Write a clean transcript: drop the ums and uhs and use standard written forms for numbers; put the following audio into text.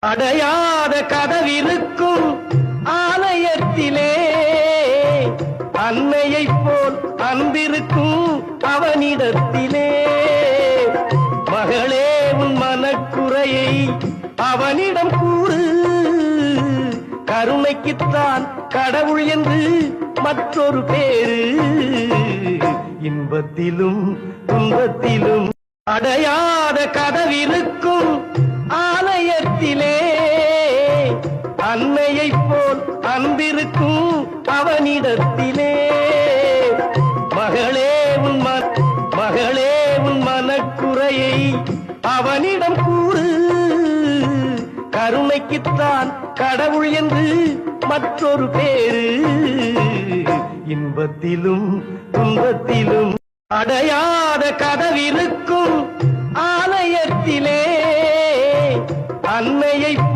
அடையாத கதவிருக்கும் ஆலயத்திலே அன்னையைப் போல் அன்பிருக்கும் அவனிடத்திலே மகளே உன் மனக்குறையை அவனிடம் கூறு கருணைக்குத்தான் கடவுள் என்று மற்றொரு பேரு இன்பத்திலும் துன்பத்திலும் அடையாத கதவிருக்கும் ஆலயத்திலே அன்னையைப் போல் அன்பிருக்கும் அவனிடத்திலே மகளே உன் மனக்குறையை அவனிடம் கூறு கருணைக்குத்தான் கடவுள் என்று மற்றொரு பேரு இன்பத்திலும் துன்பத்திலும் அடையாத கதவிருக்கும் ஆலயத்திலே அன்னையைப் போல்